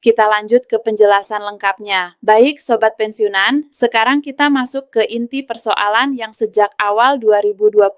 Kita lanjut ke penjelasan lengkapnya. Baik Sobat Pensiunan, sekarang kita masuk ke inti persoalan yang sejak awal 2025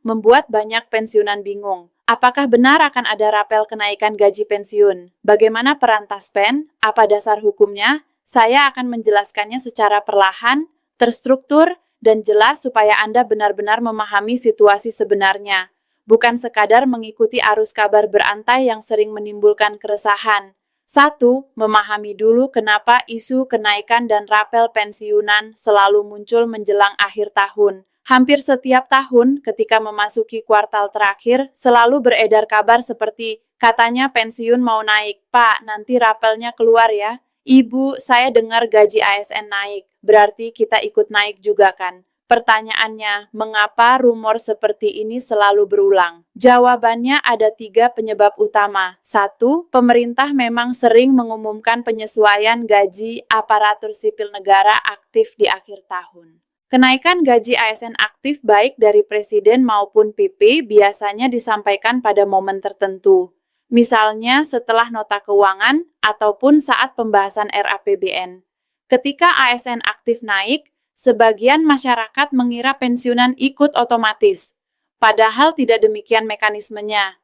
membuat banyak pensiunan bingung. Apakah benar akan ada rapel kenaikan gaji pensiun? Bagaimana peran Taspen? Apa dasar hukumnya? Saya akan menjelaskannya secara perlahan, terstruktur, dan jelas supaya Anda benar-benar memahami situasi sebenarnya. Bukan sekadar mengikuti arus kabar berantai yang sering menimbulkan keresahan. 1. Memahami dulu kenapa isu kenaikan dan rapel pensiunan selalu muncul menjelang akhir tahun. Hampir setiap tahun, ketika memasuki kuartal terakhir, selalu beredar kabar seperti, katanya pensiun mau naik, Pak, nanti rapelnya keluar ya. Ibu, saya dengar gaji ASN naik, berarti kita ikut naik juga kan? Pertanyaannya, mengapa rumor seperti ini selalu berulang? Jawabannya ada 3 penyebab utama. 1. Pemerintah memang sering mengumumkan penyesuaian gaji aparatur sipil negara aktif di akhir tahun. Kenaikan gaji ASN aktif baik dari Presiden maupun PP biasanya disampaikan pada momen tertentu. Misalnya setelah nota keuangan ataupun saat pembahasan RAPBN. Ketika ASN aktif naik, sebagian masyarakat mengira pensiunan ikut otomatis, padahal tidak demikian mekanismenya.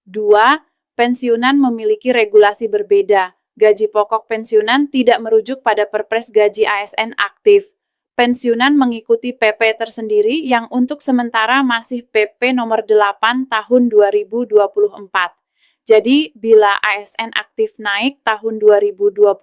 2. Pensiunan memiliki regulasi berbeda. Gaji pokok pensiunan tidak merujuk pada Perpres gaji ASN aktif. Pensiunan mengikuti PP tersendiri yang untuk sementara masih PP nomor 8 tahun 2024. Jadi, bila ASN aktif naik tahun 2025,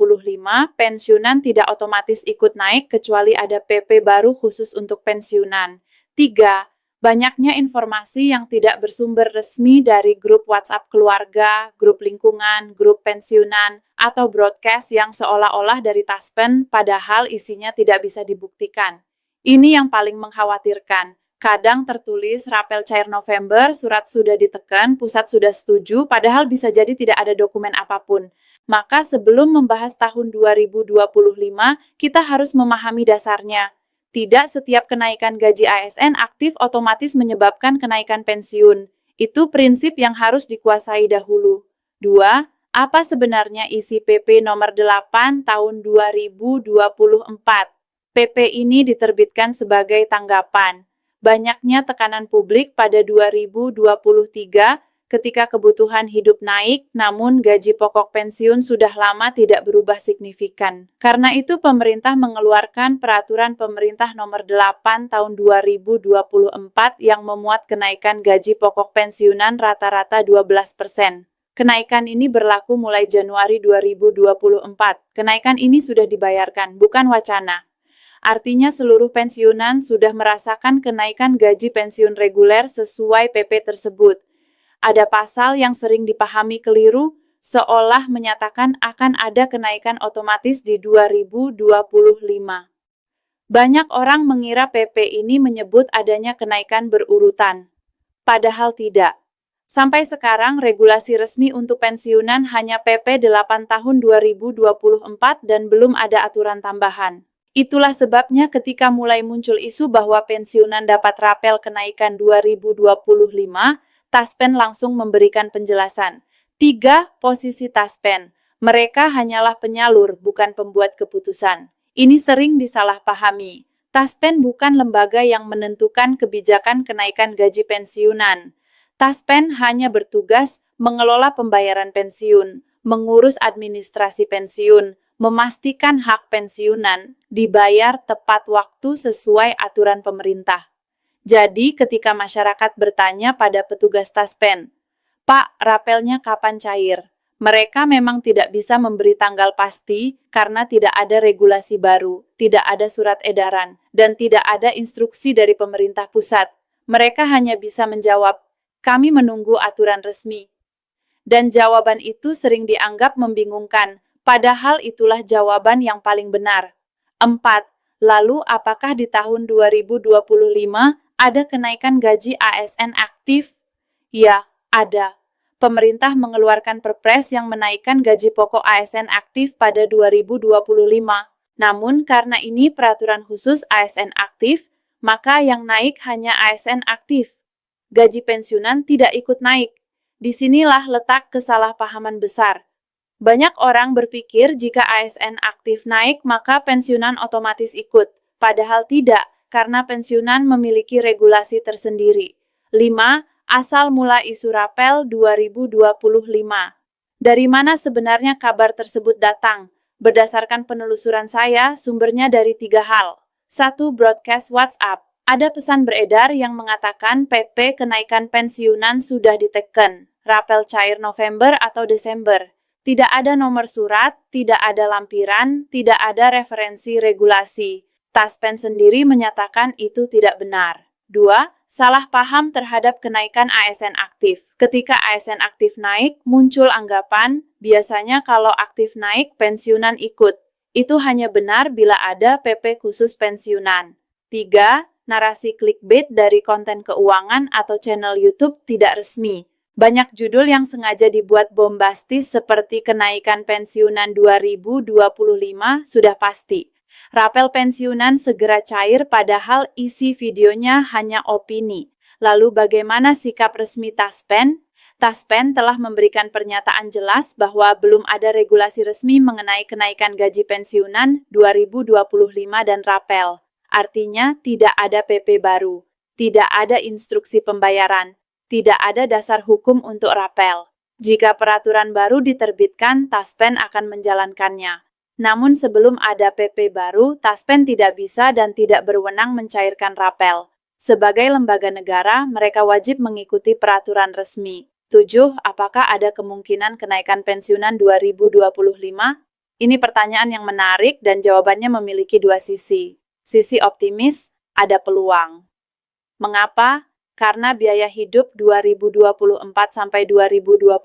pensiunan tidak otomatis ikut naik kecuali ada PP baru khusus untuk pensiunan. 3. Banyaknya informasi yang tidak bersumber resmi dari grup WhatsApp keluarga, grup lingkungan, grup pensiunan, atau broadcast yang seolah-olah dari Taspen padahal isinya tidak bisa dibuktikan. Ini yang paling mengkhawatirkan. Kadang tertulis rapel cair November, surat sudah ditekan, pusat sudah setuju, padahal bisa jadi tidak ada dokumen apapun. Maka sebelum membahas tahun 2025, kita harus memahami dasarnya. Tidak setiap kenaikan gaji ASN aktif otomatis menyebabkan kenaikan pensiun. Itu prinsip yang harus dikuasai dahulu. 2. Apa sebenarnya isi PP nomor 8 tahun 2024? PP ini diterbitkan sebagai tanggapan banyaknya tekanan publik pada 2023 ketika kebutuhan hidup naik, namun gaji pokok pensiun sudah lama tidak berubah signifikan. Karena itu pemerintah mengeluarkan peraturan pemerintah nomor 8 tahun 2024 yang memuat kenaikan gaji pokok pensiunan rata-rata 12%. Kenaikan ini berlaku mulai Januari 2024. Kenaikan ini sudah dibayarkan, bukan wacana. Artinya seluruh pensiunan sudah merasakan kenaikan gaji pensiun reguler sesuai PP tersebut. Ada pasal yang sering dipahami keliru, seolah menyatakan akan ada kenaikan otomatis di 2025. Banyak orang mengira PP ini menyebut adanya kenaikan berurutan. Padahal tidak. Sampai sekarang regulasi resmi untuk pensiunan hanya PP 8 tahun 2024 dan belum ada aturan tambahan. Itulah sebabnya ketika mulai muncul isu bahwa pensiunan dapat rapel kenaikan 2025, Taspen langsung memberikan penjelasan. 3. Posisi Taspen. Mereka hanyalah penyalur, bukan pembuat keputusan. Ini sering disalahpahami. Taspen bukan lembaga yang menentukan kebijakan kenaikan gaji pensiunan. Taspen hanya bertugas mengelola pembayaran pensiun, mengurus administrasi pensiun, memastikan hak pensiunan dibayar tepat waktu sesuai aturan pemerintah. Jadi ketika masyarakat bertanya pada petugas Taspen, Pak, rapelnya kapan cair? Mereka memang tidak bisa memberi tanggal pasti karena tidak ada regulasi baru, tidak ada surat edaran, dan tidak ada instruksi dari pemerintah pusat. Mereka hanya bisa menjawab, kami menunggu aturan resmi. Dan jawaban itu sering dianggap membingungkan, padahal itulah jawaban yang paling benar. 4. Lalu apakah di tahun 2025 ada kenaikan gaji ASN aktif? Ya, ada. Pemerintah mengeluarkan Perpres yang menaikkan gaji pokok ASN aktif pada 2025. Namun karena ini peraturan khusus ASN aktif, maka yang naik hanya ASN aktif. Gaji pensiunan tidak ikut naik. Disinilah letak kesalahpahaman besar. Banyak orang berpikir jika ASN aktif naik maka pensiunan otomatis ikut, padahal tidak, karena pensiunan memiliki regulasi tersendiri. 5. Asal mula isu Rapel 2025. Dari mana sebenarnya kabar tersebut datang? Berdasarkan penelusuran saya, sumbernya dari 3 hal. 1. Broadcast WhatsApp. Ada pesan beredar yang mengatakan PP kenaikan pensiunan sudah diteken, Rapel cair November atau Desember. Tidak ada nomor surat, tidak ada lampiran, tidak ada referensi regulasi. Taspen sendiri menyatakan itu tidak benar. 2. Salah paham terhadap kenaikan ASN aktif. Ketika ASN aktif naik, muncul anggapan, biasanya kalau aktif naik, pensiunan ikut. Itu hanya benar bila ada PP khusus pensiunan. 3. Narasi clickbait dari konten keuangan atau channel YouTube tidak resmi. Banyak judul yang sengaja dibuat bombastis seperti kenaikan pensiunan 2025 sudah pasti. Rapel pensiunan segera cair padahal isi videonya hanya opini. Lalu bagaimana sikap resmi Taspen? Taspen telah memberikan pernyataan jelas bahwa belum ada regulasi resmi mengenai kenaikan gaji pensiunan 2025 dan Rapel. Artinya tidak ada PP baru, tidak ada instruksi pembayaran, tidak ada dasar hukum untuk Rapel. Jika peraturan baru diterbitkan, Taspen akan menjalankannya. Namun sebelum ada PP baru, Taspen tidak bisa dan tidak berwenang mencairkan Rapel. Sebagai lembaga negara, mereka wajib mengikuti peraturan resmi. 7. Apakah ada kemungkinan kenaikan pensiunan 2025? Ini pertanyaan yang menarik dan jawabannya memiliki dua sisi. Sisi optimis, ada peluang. Mengapa? Karena biaya hidup 2024 sampai 2025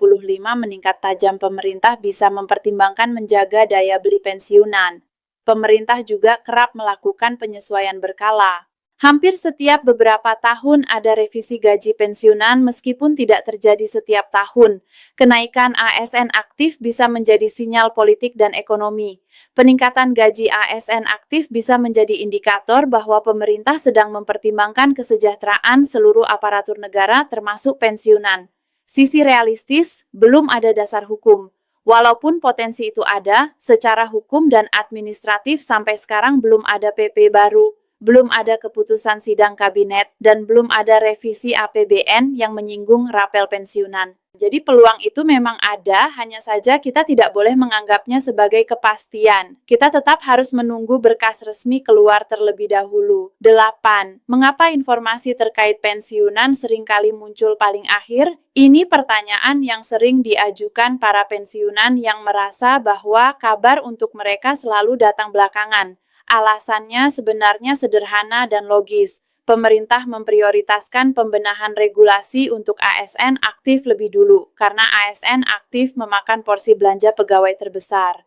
meningkat tajam, pemerintah bisa mempertimbangkan menjaga daya beli pensiunan. Pemerintah juga kerap melakukan penyesuaian berkala. Hampir setiap beberapa tahun ada revisi gaji pensiunan meskipun tidak terjadi setiap tahun. Kenaikan ASN aktif bisa menjadi sinyal politik dan ekonomi. Peningkatan gaji ASN aktif bisa menjadi indikator bahwa pemerintah sedang mempertimbangkan kesejahteraan seluruh aparatur negara termasuk pensiunan. Sisi realistis, belum ada dasar hukum. Walaupun potensi itu ada, secara hukum dan administratif sampai sekarang belum ada PP baru. Belum ada keputusan sidang kabinet, dan belum ada revisi APBN yang menyinggung rapel pensiunan. Jadi peluang itu memang ada, hanya saja kita tidak boleh menganggapnya sebagai kepastian. Kita tetap harus menunggu berkas resmi keluar terlebih dahulu. 8. Mengapa informasi terkait pensiunan seringkali muncul paling akhir? Ini pertanyaan yang sering diajukan para pensiunan yang merasa bahwa kabar untuk mereka selalu datang belakangan. Alasannya sebenarnya sederhana dan logis. Pemerintah memprioritaskan pembenahan regulasi untuk ASN aktif lebih dulu, karena ASN aktif memakan porsi belanja pegawai terbesar.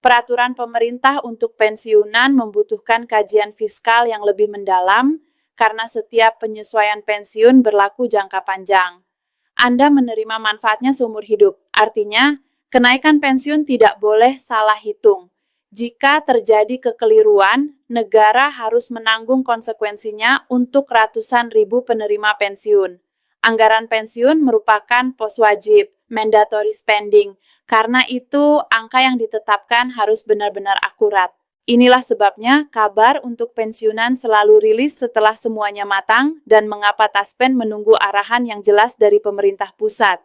Peraturan pemerintah untuk pensiunan membutuhkan kajian fiskal yang lebih mendalam, karena setiap penyesuaian pensiun berlaku jangka panjang. Anda menerima manfaatnya seumur hidup, artinya kenaikan pensiun tidak boleh salah hitung. Jika terjadi kekeliruan, negara harus menanggung konsekuensinya untuk ratusan ribu penerima pensiun. Anggaran pensiun merupakan pos wajib, mandatory spending. Karena itu, angka yang ditetapkan harus benar-benar akurat. Inilah sebabnya kabar untuk pensiunan selalu rilis setelah semuanya matang dan mengapa Taspen menunggu arahan yang jelas dari pemerintah pusat.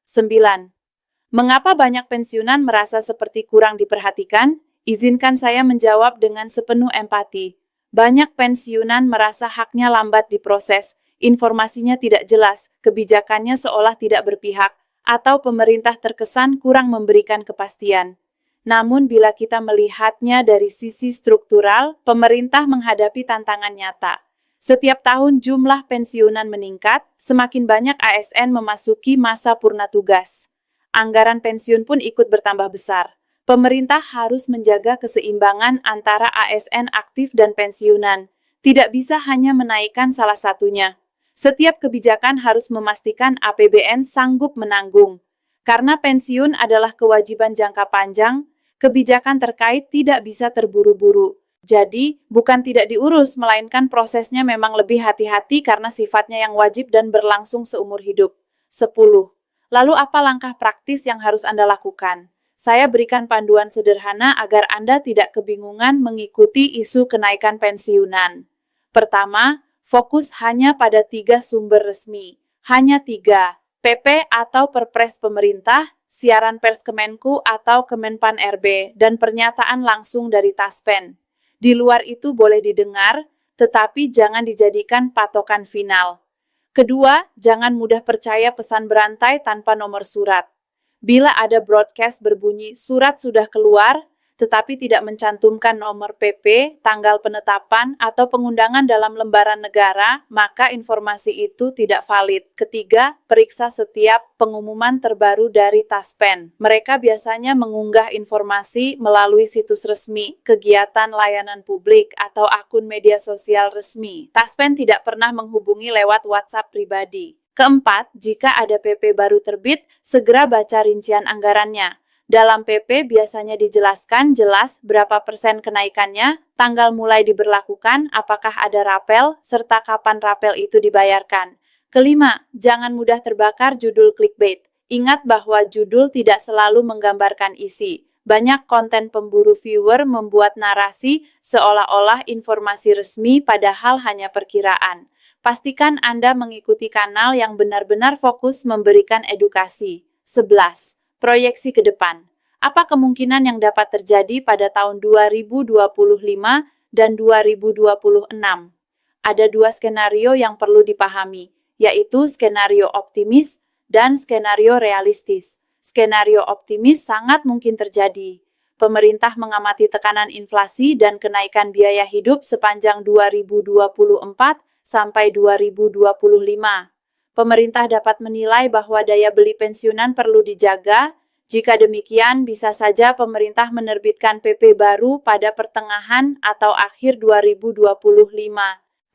9. Mengapa banyak pensiunan merasa seperti kurang diperhatikan? Izinkan saya menjawab dengan sepenuh empati. Banyak pensiunan merasa haknya lambat diproses, informasinya tidak jelas, kebijakannya seolah tidak berpihak, atau pemerintah terkesan kurang memberikan kepastian. Namun bila kita melihatnya dari sisi struktural, pemerintah menghadapi tantangan nyata. Setiap tahun jumlah pensiunan meningkat, semakin banyak ASN memasuki masa purna tugas. Anggaran pensiun pun ikut bertambah besar. Pemerintah harus menjaga keseimbangan antara ASN aktif dan pensiunan. Tidak bisa hanya menaikkan salah satunya. Setiap kebijakan harus memastikan APBN sanggup menanggung. Karena pensiun adalah kewajiban jangka panjang, kebijakan terkait tidak bisa terburu-buru. Jadi, bukan tidak diurus, melainkan prosesnya memang lebih hati-hati karena sifatnya yang wajib dan berlangsung seumur hidup. 10. Lalu apa langkah praktis yang harus Anda lakukan? Saya berikan panduan sederhana agar Anda tidak kebingungan mengikuti isu kenaikan pensiunan. Pertama, fokus hanya pada 3 sumber resmi. Hanya 3, PP atau Perpres pemerintah, siaran pers Kemenku atau Kemenpan RB, dan pernyataan langsung dari Taspen. Di luar itu boleh didengar, tetapi jangan dijadikan patokan final. Kedua, jangan mudah percaya pesan berantai tanpa nomor surat. Bila ada broadcast berbunyi surat sudah keluar, tetapi tidak mencantumkan nomor PP, tanggal penetapan, atau pengundangan dalam lembaran negara, maka informasi itu tidak valid. Ketiga, periksa setiap pengumuman terbaru dari Taspen. Mereka biasanya mengunggah informasi melalui situs resmi, kegiatan layanan publik, atau akun media sosial resmi. Taspen tidak pernah menghubungi lewat WhatsApp pribadi. Keempat, jika ada PP baru terbit, segera baca rincian anggarannya. Dalam PP biasanya dijelaskan jelas berapa persen kenaikannya, tanggal mulai diberlakukan, apakah ada rapel, serta kapan rapel itu dibayarkan. Kelima, jangan mudah terbakar judul clickbait. Ingat bahwa judul tidak selalu menggambarkan isi. Banyak konten pemburu viewer membuat narasi seolah-olah informasi resmi padahal hanya perkiraan. Pastikan Anda mengikuti kanal yang benar-benar fokus memberikan edukasi. 11. Proyeksi ke depan. Apa kemungkinan yang dapat terjadi pada tahun 2025 dan 2026? Ada 2 skenario yang perlu dipahami, yaitu skenario optimis dan skenario realistis. Skenario optimis sangat mungkin terjadi. Pemerintah mengamati tekanan inflasi dan kenaikan biaya hidup sepanjang 2024 sampai 2025. Pemerintah dapat menilai bahwa daya beli pensiunan perlu dijaga. Jika demikian, bisa saja pemerintah menerbitkan PP baru pada pertengahan atau akhir 2025.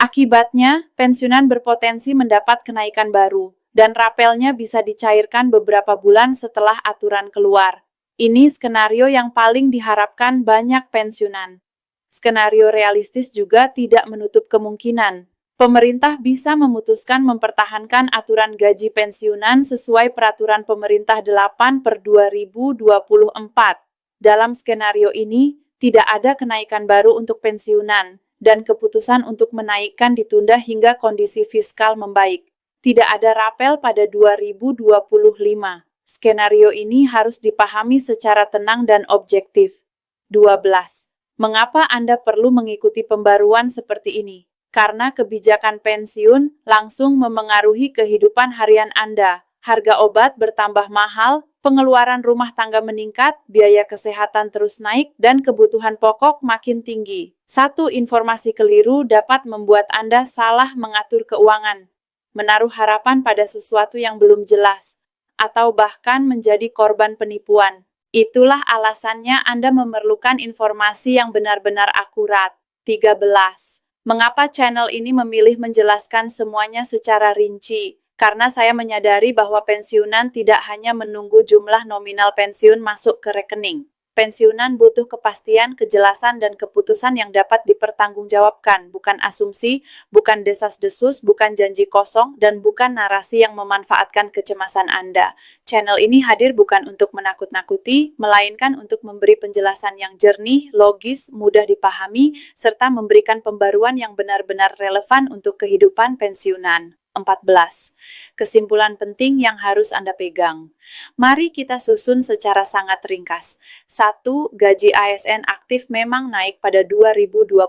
Akibatnya, pensiunan berpotensi mendapat kenaikan baru, dan rapelnya bisa dicairkan beberapa bulan setelah aturan keluar. Ini skenario yang paling diharapkan banyak pensiunan. Skenario realistis juga tidak menutup kemungkinan. Pemerintah bisa memutuskan mempertahankan aturan gaji pensiunan sesuai Peraturan Pemerintah 8/2024. Dalam skenario ini, tidak ada kenaikan baru untuk pensiunan, dan keputusan untuk menaikkan ditunda hingga kondisi fiskal membaik. Tidak ada rapel pada 2025. Skenario ini harus dipahami secara tenang dan objektif. 12. Mengapa Anda perlu mengikuti pembaruan seperti ini? Karena kebijakan pensiun langsung memengaruhi kehidupan harian Anda. Harga obat bertambah mahal, pengeluaran rumah tangga meningkat, biaya kesehatan terus naik, dan kebutuhan pokok makin tinggi. Satu informasi keliru dapat membuat Anda salah mengatur keuangan, menaruh harapan pada sesuatu yang belum jelas, atau bahkan menjadi korban penipuan. Itulah alasannya Anda memerlukan informasi yang benar-benar akurat. 13. Mengapa channel ini memilih menjelaskan semuanya secara rinci? Karena saya menyadari bahwa pensiunan tidak hanya menunggu jumlah nominal pensiun masuk ke rekening. Pensiunan butuh kepastian, kejelasan, dan keputusan yang dapat dipertanggungjawabkan, bukan asumsi, bukan desas-desus, bukan janji kosong, dan bukan narasi yang memanfaatkan kecemasan Anda. Channel ini hadir bukan untuk menakut-nakuti, melainkan untuk memberi penjelasan yang jernih, logis, mudah dipahami, serta memberikan pembaruan yang benar-benar relevan untuk kehidupan pensiunan. 14. Kesimpulan penting yang harus Anda pegang. Mari kita susun secara sangat ringkas. 1. Gaji ASN aktif memang naik pada 2025.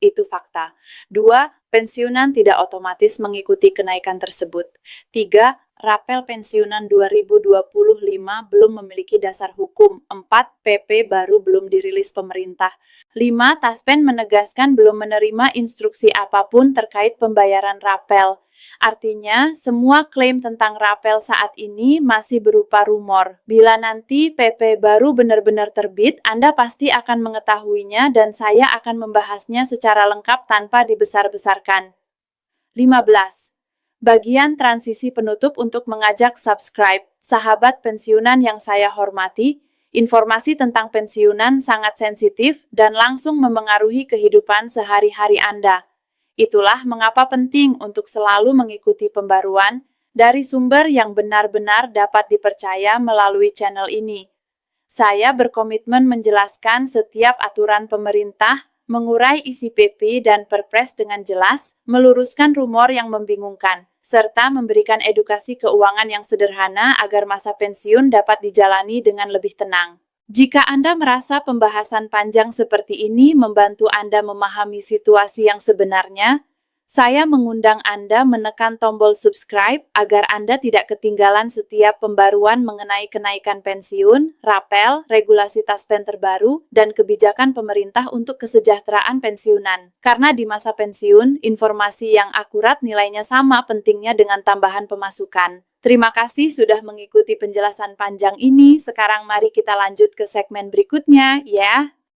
Itu fakta. 2. Pensiunan tidak otomatis mengikuti kenaikan tersebut. 3. Rapel pensiunan 2025 belum memiliki dasar hukum. 4. PP baru belum dirilis pemerintah. 5. Taspen menegaskan belum menerima instruksi apapun terkait pembayaran rapel. Artinya, semua klaim tentang rapel saat ini masih berupa rumor. Bila nanti PP baru benar-benar terbit, Anda pasti akan mengetahuinya dan saya akan membahasnya secara lengkap tanpa dibesar-besarkan. 15. Bagian transisi penutup untuk mengajak subscribe. Sahabat pensiunan yang saya hormati, informasi tentang pensiunan sangat sensitif dan langsung memengaruhi kehidupan sehari-hari Anda. Itulah mengapa penting untuk selalu mengikuti pembaruan dari sumber yang benar-benar dapat dipercaya melalui channel ini. Saya berkomitmen menjelaskan setiap aturan pemerintah, mengurai isi PP dan Perpres dengan jelas, meluruskan rumor yang membingungkan, serta memberikan edukasi keuangan yang sederhana agar masa pensiun dapat dijalani dengan lebih tenang. Jika Anda merasa pembahasan panjang seperti ini membantu Anda memahami situasi yang sebenarnya, saya mengundang Anda menekan tombol subscribe agar Anda tidak ketinggalan setiap pembaruan mengenai kenaikan pensiun, rapel, regulasi taspen terbaru, dan kebijakan pemerintah untuk kesejahteraan pensiunan. Karena di masa pensiun, informasi yang akurat nilainya sama pentingnya dengan tambahan pemasukan. Terima kasih sudah mengikuti penjelasan panjang ini. Sekarang mari kita lanjut ke segmen berikutnya, ya.